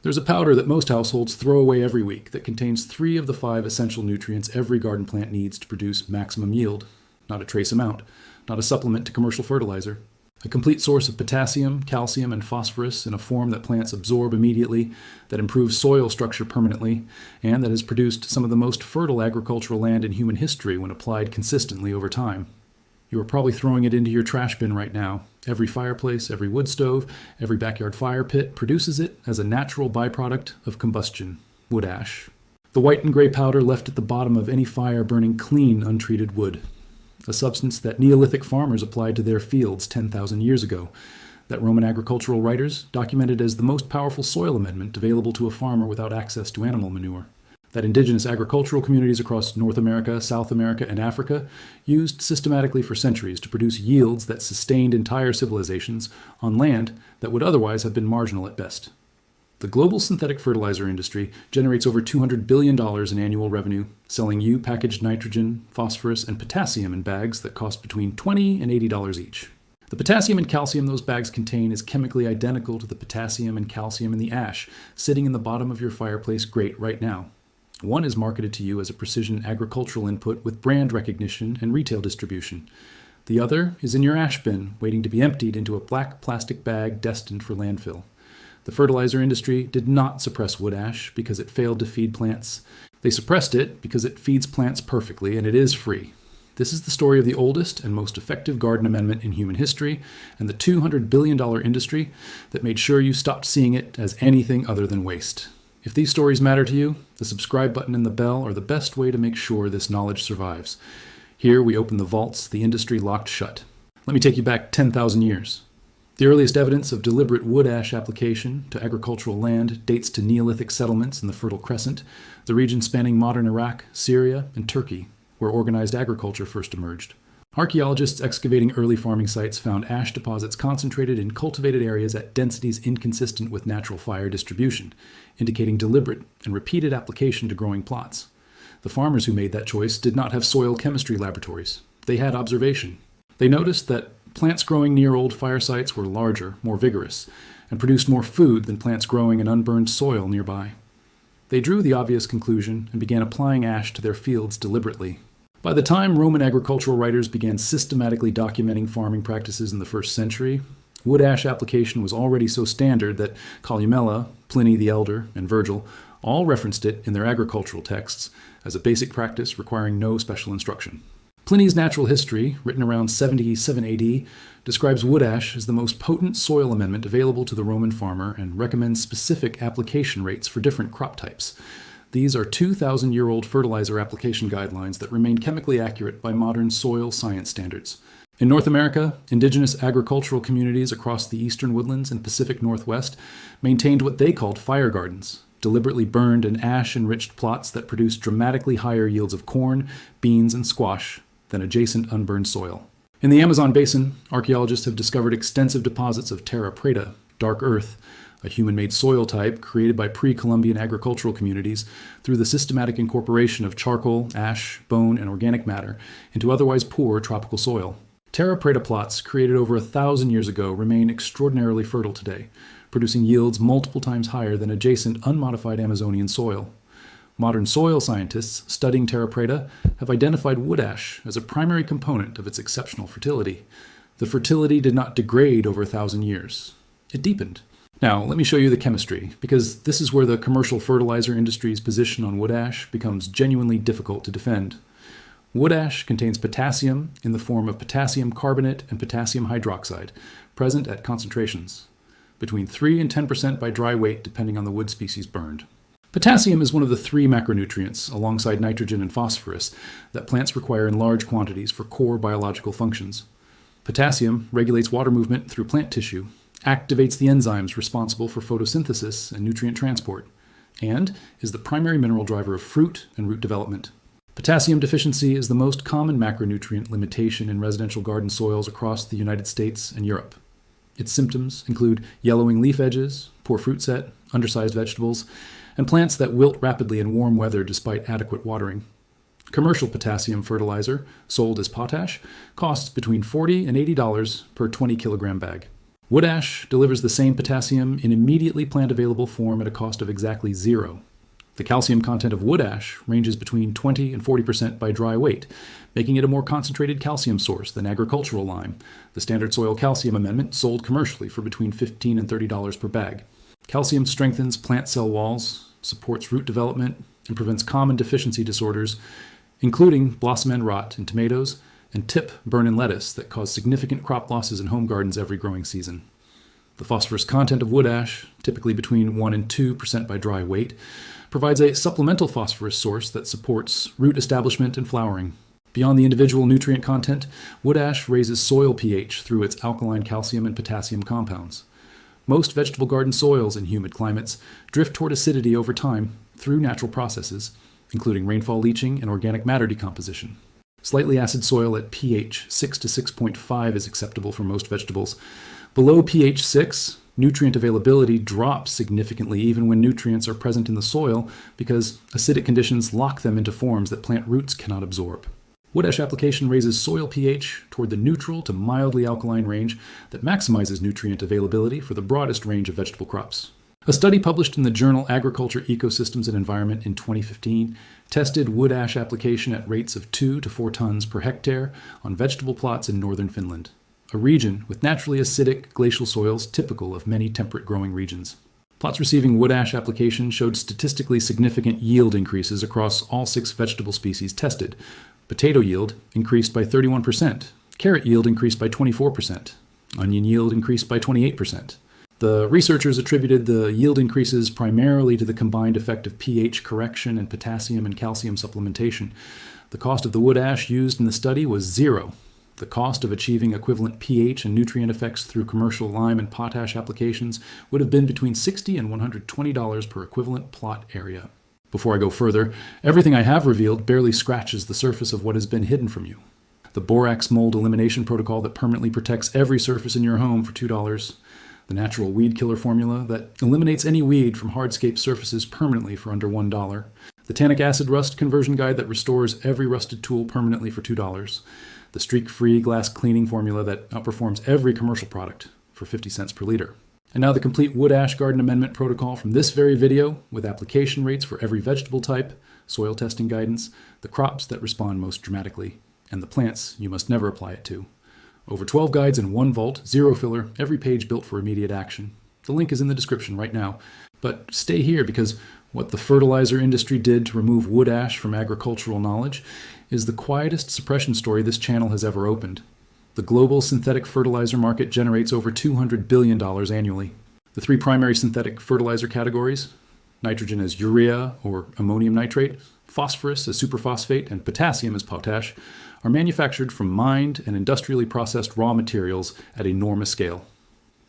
There's a powder that most households throw away every week that contains 3 of the 5 essential nutrients every garden plant needs to produce maximum yield. Not a trace amount, not a supplement to commercial fertilizer. A complete source of potassium, calcium, and phosphorus in a form that plants absorb immediately, that improves soil structure permanently, and that has produced some of the most fertile agricultural land in human history when applied consistently over time. You are probably throwing it into your trash bin right now. Every fireplace, every wood stove, every backyard fire pit produces it as a natural byproduct of combustion, wood ash. The white and gray powder left at the bottom of any fire burning clean, untreated wood. A substance that Neolithic farmers applied to their fields 10,000 years ago, that Roman agricultural writers documented as the most powerful soil amendment available to a farmer without access to animal manure, that indigenous agricultural communities across North America, South America, and Africa used systematically for centuries to produce yields that sustained entire civilizations on land that would otherwise have been marginal at best. The global synthetic fertilizer industry generates over $200 billion in annual revenue, selling you packaged nitrogen, phosphorus, and potassium in bags that cost between $20 and $80 each. The potassium and calcium those bags contain is chemically identical to the potassium and calcium in the ash sitting in the bottom of your fireplace grate right now. One is marketed to you as a precision agricultural input with brand recognition and retail distribution. The other is in your ash bin, waiting to be emptied into a black plastic bag destined for landfill. The fertilizer industry did not suppress wood ash because it failed to feed plants. They suppressed it because it feeds plants perfectly and it is free. This is the story of the oldest and most effective garden amendment in human history and the $200 billion industry that made sure you stopped seeing it as anything other than waste. If these stories matter to you, the subscribe button and the bell are the best way to make sure this knowledge survives. Here we open the vaults the industry locked shut. Let me take you back 10,000 years. The earliest evidence of deliberate wood ash application to agricultural land dates to Neolithic settlements in the Fertile Crescent, the region spanning modern Iraq, Syria, and Turkey, where organized agriculture first emerged. Archaeologists excavating early farming sites found ash deposits concentrated in cultivated areas at densities inconsistent with natural fire distribution, indicating deliberate and repeated application to growing plots. The farmers who made that choice did not have soil chemistry laboratories. They had observation. They noticed that plants growing near old fire sites were larger, more vigorous, and produced more food than plants growing in unburned soil nearby. They drew the obvious conclusion and began applying ash to their fields deliberately. By the time Roman agricultural writers began systematically documenting farming practices in the 1st century, wood ash application was already so standard that Columella, Pliny the Elder, and Virgil all referenced it in their agricultural texts as a basic practice requiring no special instruction. Pliny's Natural History, written around 77 AD, describes wood ash as the most potent soil amendment available to the Roman farmer and recommends specific application rates for different crop types. These are 2,000-year-old fertilizer application guidelines that remain chemically accurate by modern soil science standards. In North America, indigenous agricultural communities across the eastern woodlands and Pacific Northwest maintained what they called fire gardens, deliberately burned and ash-enriched plots that produced dramatically higher yields of corn, beans, and squash than adjacent unburned soil. In the Amazon basin, archaeologists have discovered extensive deposits of terra preta, dark earth, a human-made soil type created by pre-Columbian agricultural communities through the systematic incorporation of charcoal, ash, bone, and organic matter into otherwise poor tropical soil. Terra preta plots created over 1,000 years ago remain extraordinarily fertile today, producing yields multiple times higher than adjacent unmodified Amazonian soil. Modern soil scientists studying terra preta have identified wood ash as a primary component of its exceptional fertility. The fertility did not degrade over 1,000 years. It deepened. Now, let me show you the chemistry, because this is where the commercial fertilizer industry's position on wood ash becomes genuinely difficult to defend. Wood ash contains potassium in the form of potassium carbonate and potassium hydroxide, present at concentrations between 3 and 10% by dry weight depending on the wood species burned. Potassium is one of the 3 macronutrients, alongside nitrogen and phosphorus, that plants require in large quantities for core biological functions. Potassium regulates water movement through plant tissue, activates the enzymes responsible for photosynthesis and nutrient transport, and is the primary mineral driver of fruit and root development. Potassium deficiency is the most common macronutrient limitation in residential garden soils across the United States and Europe. Its symptoms include yellowing leaf edges, poor fruit set, undersized vegetables, and plants that wilt rapidly in warm weather despite adequate watering. Commercial potassium fertilizer, sold as potash, costs between $40 and $80 per 20 kilogram bag. Wood ash delivers the same potassium in immediately plant-available form at a cost of exactly zero. The calcium content of wood ash ranges between 20 and 40% by dry weight, making it a more concentrated calcium source than agricultural lime, the standard soil calcium amendment sold commercially for between $15 and $30 per bag. Calcium strengthens plant cell walls, supports root development, and prevents common deficiency disorders, including blossom end rot in tomatoes and tip burn in lettuce that cause significant crop losses in home gardens every growing season. The phosphorus content of wood ash, typically between 1 and 2% by dry weight, provides a supplemental phosphorus source that supports root establishment and flowering. Beyond the individual nutrient content, wood ash raises soil pH through its alkaline calcium and potassium compounds. Most vegetable garden soils in humid climates drift toward acidity over time through natural processes, including rainfall leaching and organic matter decomposition. Slightly acid soil at pH 6 to 6.5 is acceptable for most vegetables. Below pH 6, nutrient availability drops significantly even when nutrients are present in the soil because acidic conditions lock them into forms that plant roots cannot absorb. Wood ash application raises soil pH toward the neutral to mildly alkaline range that maximizes nutrient availability for the broadest range of vegetable crops. A study published in the journal Agriculture, Ecosystems and Environment in 2015 tested wood ash application at rates of 2 to 4 tons per hectare on vegetable plots in northern Finland, a region with naturally acidic glacial soils typical of many temperate growing regions. Plots receiving wood ash application showed statistically significant yield increases across all 6 vegetable species tested. Potato yield increased by 31%, carrot yield increased by 24%, onion yield increased by 28%. The researchers attributed the yield increases primarily to the combined effect of pH correction and potassium and calcium supplementation. The cost of the wood ash used in the study was zero. The cost of achieving equivalent pH and nutrient effects through commercial lime and potash applications would have been between $60 and $120 per equivalent plot area. Before I go further, everything I have revealed barely scratches the surface of what has been hidden from you. The borax mold elimination protocol that permanently protects every surface in your home for $2, the natural weed killer formula that eliminates any weed from hardscape surfaces permanently for under $1, the tannic acid rust conversion guide that restores every rusted tool permanently for $2, the streak-free glass cleaning formula that outperforms every commercial product for 50 cents per liter. And now the complete wood ash garden amendment protocol from this very video with application rates for every vegetable type, soil testing guidance, the crops that respond most dramatically, and the plants you must never apply it to. Over 12 guides in one vault, zero filler, every page built for immediate action. The link is in the description right now. But stay here because what the fertilizer industry did to remove wood ash from agricultural knowledge is the quietest suppression story this channel has ever opened. The global synthetic fertilizer market generates over $200 billion annually. The 3 primary synthetic fertilizer categories, nitrogen as urea or ammonium nitrate, phosphorus as superphosphate, and potassium as potash, are manufactured from mined and industrially processed raw materials at enormous scale.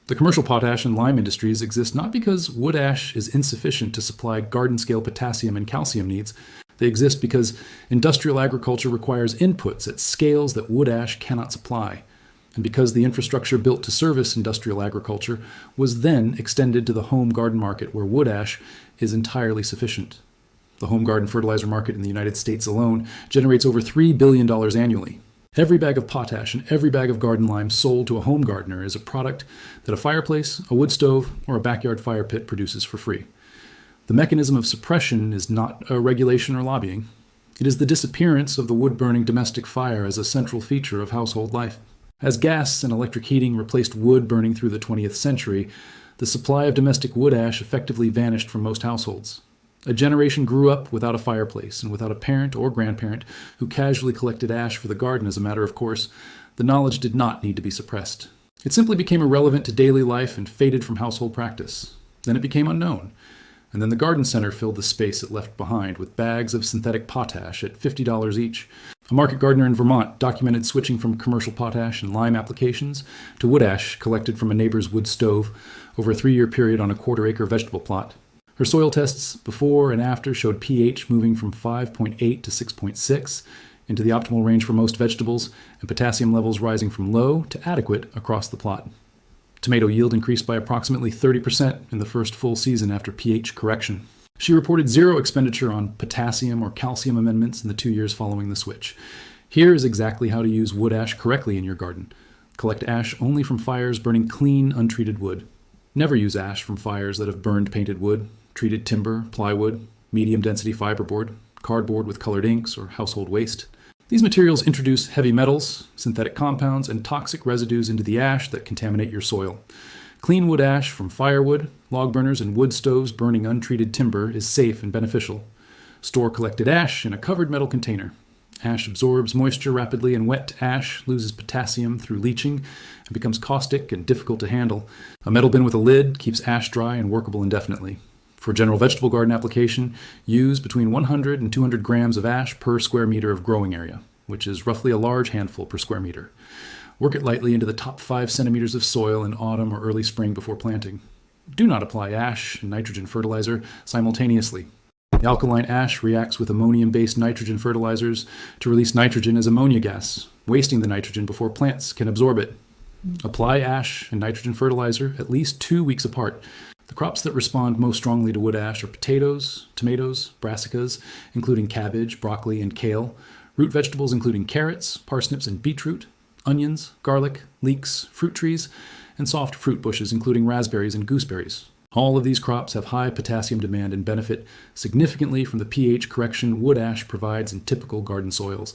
The commercial potash and lime industries exist not because wood ash is insufficient to supply garden-scale potassium and calcium needs. They exist because industrial agriculture requires inputs at scales that wood ash cannot supply, and because the infrastructure built to service industrial agriculture was then extended to the home garden market where wood ash is entirely sufficient. The home garden fertilizer market in the United States alone generates over $3 billion annually. Every bag of potash and every bag of garden lime sold to a home gardener is a product that a fireplace, a wood stove, or a backyard fire pit produces for free. The mechanism of suppression is not a regulation or lobbying. It is the disappearance of the wood-burning domestic fire as a central feature of household life. As gas and electric heating replaced wood burning through the 20th century, the supply of domestic wood ash effectively vanished from most households. A generation grew up without a fireplace and without a parent or grandparent who casually collected ash for the garden as a matter of course. The knowledge did not need to be suppressed. It simply became irrelevant to daily life and faded from household practice. Then it became unknown. And then the garden center filled the space it left behind with bags of synthetic potash at $50 each. A market gardener in Vermont documented switching from commercial potash and lime applications to wood ash collected from a neighbor's wood stove over a 3-year period on a quarter-acre vegetable plot. Her soil tests before and after showed pH moving from 5.8 to 6.6 into the optimal range for most vegetables, and potassium levels rising from low to adequate across the plot. Tomato yield increased by approximately 30% in the first full season after pH correction. She reported zero expenditure on potassium or calcium amendments in the 2 years following the switch. Here is exactly how to use wood ash correctly in your garden. Collect ash only from fires burning clean, untreated wood. Never use ash from fires that have burned painted wood, treated timber, plywood, medium-density fiberboard, cardboard with colored inks, or household waste. These materials introduce heavy metals, synthetic compounds, and toxic residues into the ash that contaminate your soil. Clean wood ash from firewood, log burners, and wood stoves burning untreated timber is safe and beneficial. Store collected ash in a covered metal container. Ash absorbs moisture rapidly, and wet ash loses potassium through leaching and becomes caustic and difficult to handle. A metal bin with a lid keeps ash dry and workable indefinitely. For general vegetable garden application, use between 100 and 200 grams of ash per square meter of growing area, which is roughly a large handful per square meter. Work it lightly into the top 5 centimeters of soil in autumn or early spring before planting. Do not apply ash and nitrogen fertilizer simultaneously. The alkaline ash reacts with ammonium-based nitrogen fertilizers to release nitrogen as ammonia gas, wasting the nitrogen before plants can absorb it. Apply ash and nitrogen fertilizer at least 2 weeks apart. The crops that respond most strongly to wood ash are potatoes, tomatoes, brassicas, including cabbage, broccoli, and kale, root vegetables including carrots, parsnips, and beetroot, onions, garlic, leeks, fruit trees, and soft fruit bushes including raspberries and gooseberries. All of these crops have high potassium demand and benefit significantly from the pH correction wood ash provides in typical garden soils.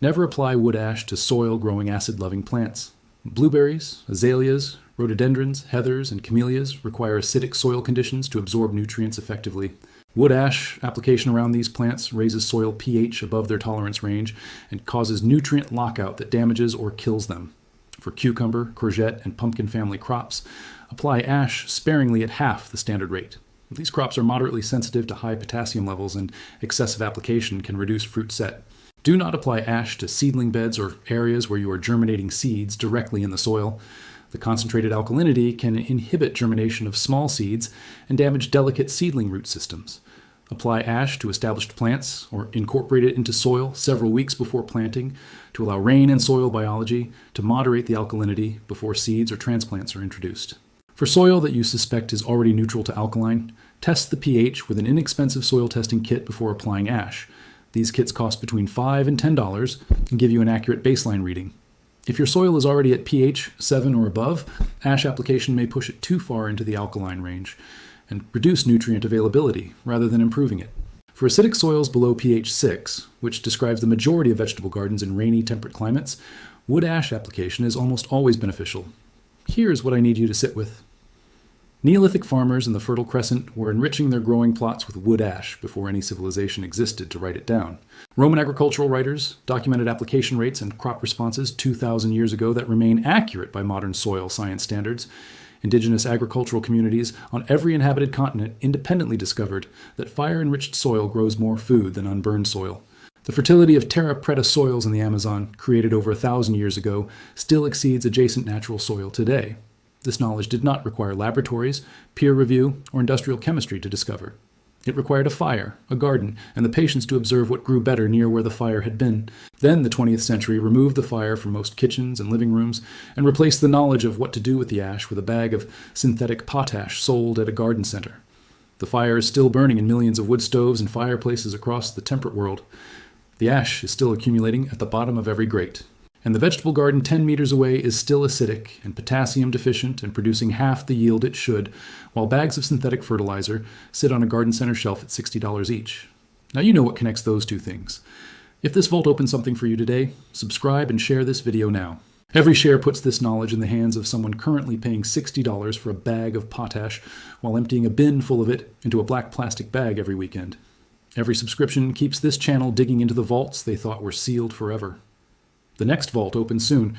Never apply wood ash to soil growing acid-loving plants. Blueberries, azaleas, rhododendrons, heathers, and camellias require acidic soil conditions to absorb nutrients effectively. Wood ash application around these plants raises soil pH above their tolerance range and causes nutrient lockout that damages or kills them. For cucumber, courgette, and pumpkin family crops, apply ash sparingly at half the standard rate. These crops are moderately sensitive to high potassium levels, and excessive application can reduce fruit set. Do not apply ash to seedling beds or areas where you are germinating seeds directly in the soil. The concentrated alkalinity can inhibit germination of small seeds and damage delicate seedling root systems. Apply ash to established plants or incorporate it into soil several weeks before planting to allow rain and soil biology to moderate the alkalinity before seeds or transplants are introduced. For soil that you suspect is already neutral to alkaline, test the pH with an inexpensive soil testing kit before applying ash. These kits cost between $5 and $10 and give you an accurate baseline reading. If your soil is already at pH 7 or above, ash application may push it too far into the alkaline range and reduce nutrient availability rather than improving it. For acidic soils below pH 6, which describes the majority of vegetable gardens in rainy, temperate climates, wood ash application is almost always beneficial. Here's what I need you to sit with. Neolithic farmers in the Fertile Crescent were enriching their growing plots with wood ash before any civilization existed to write it down. Roman agricultural writers documented application rates and crop responses 2,000 years ago that remain accurate by modern soil science standards. Indigenous agricultural communities on every inhabited continent independently discovered that fire-enriched soil grows more food than unburned soil. The fertility of terra preta soils in the Amazon, created over 1,000 years ago, still exceeds adjacent natural soil today. This knowledge did not require laboratories, peer review, or industrial chemistry to discover. It required a fire, a garden, and the patience to observe what grew better near where the fire had been. Then the 20th century removed the fire from most kitchens and living rooms and replaced the knowledge of what to do with the ash with a bag of synthetic potash sold at a garden center. The fire is still burning in millions of wood stoves and fireplaces across the temperate world. The ash is still accumulating at the bottom of every grate. And the vegetable garden 10 meters away is still acidic and potassium deficient and producing half the yield it should, while bags of synthetic fertilizer sit on a garden center shelf at $60 each. Now you know what connects those two things. If this vault opened something for you today, subscribe and share this video now. Every share puts this knowledge in the hands of someone currently paying $60 for a bag of potash while emptying a bin full of it into a black plastic bag every weekend. Every subscription keeps this channel digging into the vaults they thought were sealed forever. The next vault opens soon,